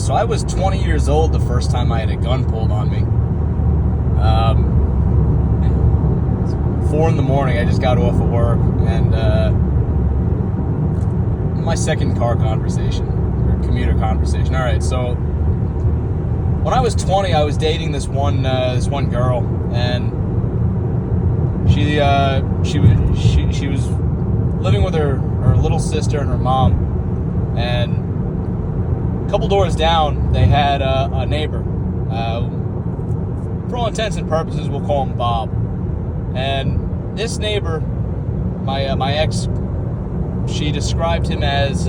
So I was 20 years old the first time I had a gun pulled on me. 4 in the morning, I just got off of work, and my second car conversation, or commuter conversation. All right, so when I was 20, I was dating this one girl, and she was living with her little sister and her mom, and a couple doors down, they had a neighbor. For all intents and purposes, we'll call him Bob. And this neighbor, my ex, she described him as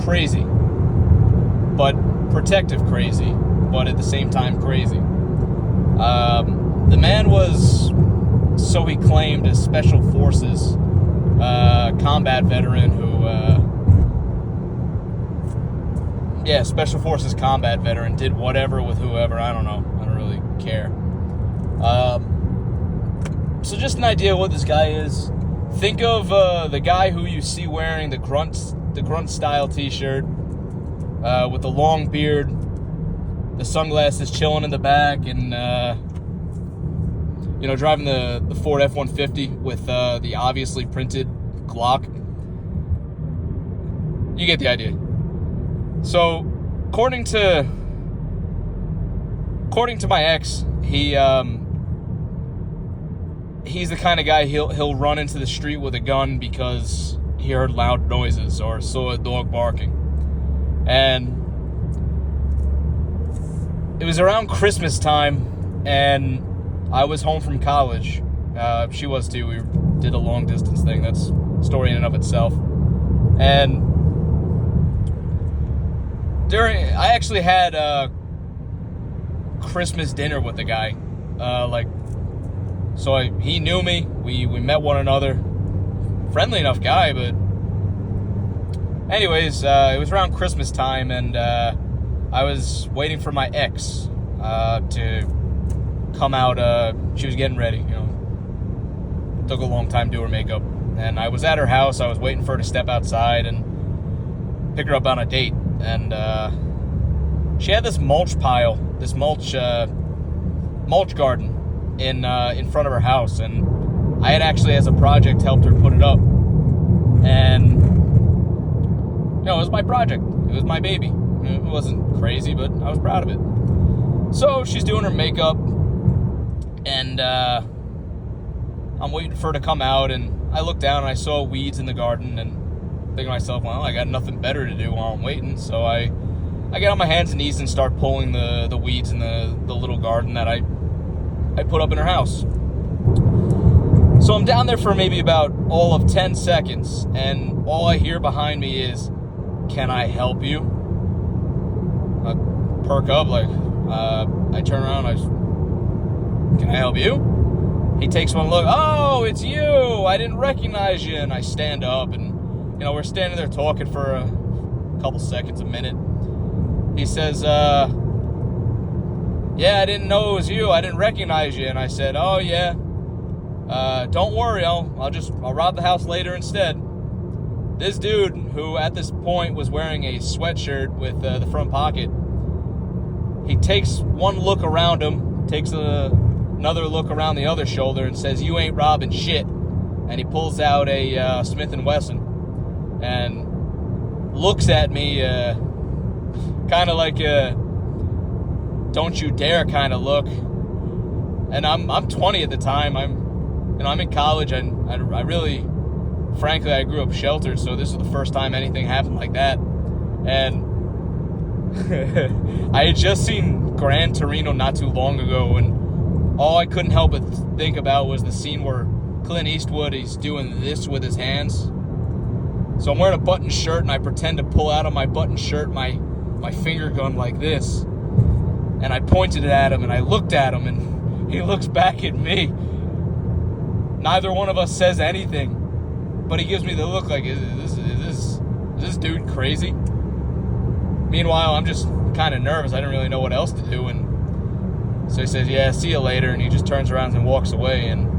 crazy, but protective crazy, but at the same time crazy. The man was, so he claimed, a special forces combat veteran who, special forces combat veteran, did whatever with whoever, I don't know, I don't really care. So just an idea of what this guy is. Think of the guy who you see wearing the grunt style t-shirt with the long beard, the sunglasses chilling in the back, and driving the Ford F-150 with the obviously printed Glock. You get the idea. So, according to my ex, he's the kind of guy he'll run into the street with a gun because he heard loud noises or saw a dog barking. And it was around Christmas time, and I was home from college. She was too. We did a long distance thing. That's a story in and of itself. And I actually had Christmas dinner with the guy. He knew me. We met one another. Friendly enough guy, but anyways, it was around Christmas time, and I was waiting for my ex to come out. She was getting ready, took a long time to do her makeup, and I was at her house. I was waiting for her to step outside and pick her up on a date, and she had this mulch pile, this mulch garden in front of her house, and I had actually, as a project, helped her put it up. And it was my project. It was my baby. It wasn't crazy, but I was proud of it. So she's doing her makeup, and I'm waiting for her to come out, and I look down and I saw weeds in the garden, and thinking to myself, well, I got nothing better to do while I'm waiting. So I get on my hands and knees and start pulling the weeds in the little garden that I put up in her house. So I'm down there for maybe about all of 10 seconds, and all I hear behind me is, "Can I help you?" I perk up, I turn around, "Can I help you?" He takes one look, "Oh, it's you! I didn't recognize you." And I stand up, and we're standing there talking for a couple seconds, a minute. He says, "Yeah, I didn't know it was you. I didn't recognize you." And I said, "Oh yeah, don't worry. I'll rob the house later instead." This dude, who at this point was wearing a sweatshirt with the front pocket, he takes one look around him, takes another look around the other shoulder, and says, "You ain't robbing shit." And he pulls out a Smith & Wesson and looks at me, kind of like a "don't you dare" kind of look. And I'm 20 at the time. I'm in college, and I really, frankly, I grew up sheltered, so this was the first time anything happened like that. And I had just seen Gran Torino not too long ago, and all I couldn't help but think about was the scene where Clint Eastwood, he's doing this with his hands. So I'm wearing a button shirt, and I pretend to pull out of my button shirt my finger gun like this. And I pointed it at him, and I looked at him, and he looks back at me. Neither one of us says anything, but he gives me the look like, is this dude crazy? Meanwhile, I'm just kind of nervous. I didn't really know what else to do, and so he says, "Yeah, see you later," and he just turns around and walks away. And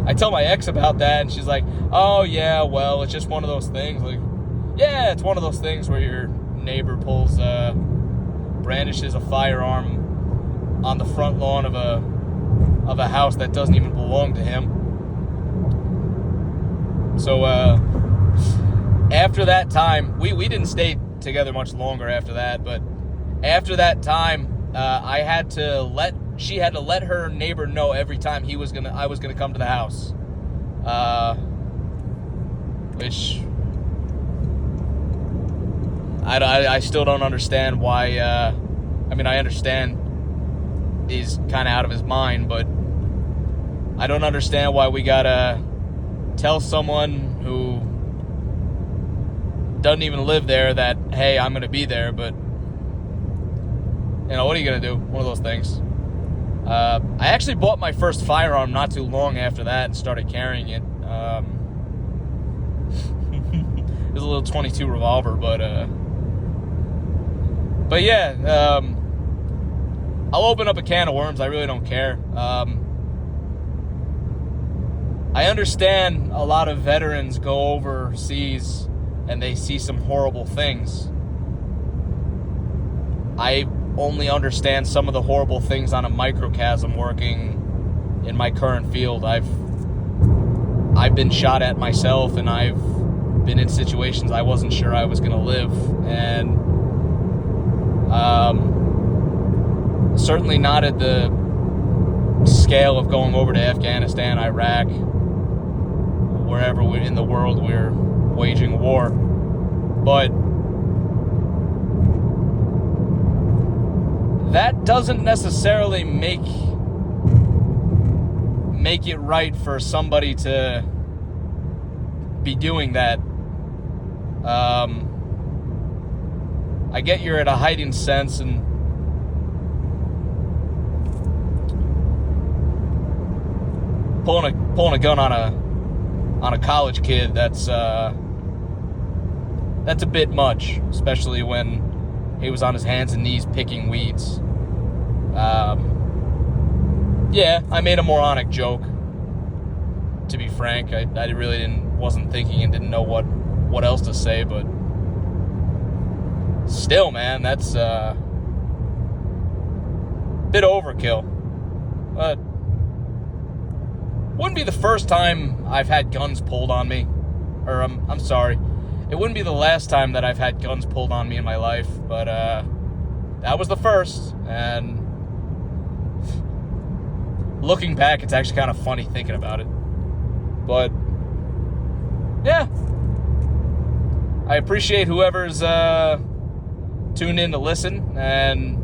I tell my ex about that, and she's like, "Oh yeah, well, it's just one of those things. yeah, it's one of those things where your neighbor brandishes a firearm on the front lawn of a house that doesn't even belong to him. So after that time, we didn't stay together much longer after that, but after that time, she had to let her neighbor know every time I was gonna come to the house, which I still don't understand why. I mean, I understand he's kind of out of his mind, but I don't understand why we gotta tell someone who doesn't even live there that, hey, I'm gonna be there. But what are you gonna do? One of those things. I actually bought my first firearm not too long after that and started carrying it. It was a little .22 revolver, but yeah, I'll open up a can of worms. I really don't care. I understand a lot of veterans go overseas and they see some horrible things. I only understand some of the horrible things on a microcosm working in my current field. I've been shot at myself, and I've been in situations I wasn't sure I was going to live, and certainly not at the scale of going over to Afghanistan, Iraq, wherever in the world we're waging war. But that doesn't necessarily make it right for somebody to be doing that. I get you're at a heightened sense, and pulling a gun on a college kid, that's a bit much, especially when he was on his hands and knees picking weeds. Yeah, I made a moronic joke, to be frank. I really wasn't thinking and didn't know what else to say, but still, man, that's a bit overkill. But wouldn't be the first time I've had guns pulled on me. Or, I'm sorry. It wouldn't be the last time that I've had guns pulled on me in my life, but that was the first. And looking back, it's actually kind of funny thinking about it. But yeah, I appreciate whoever's tuned in to listen, and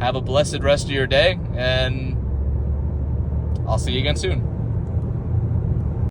have a blessed rest of your day, and I'll see you again soon.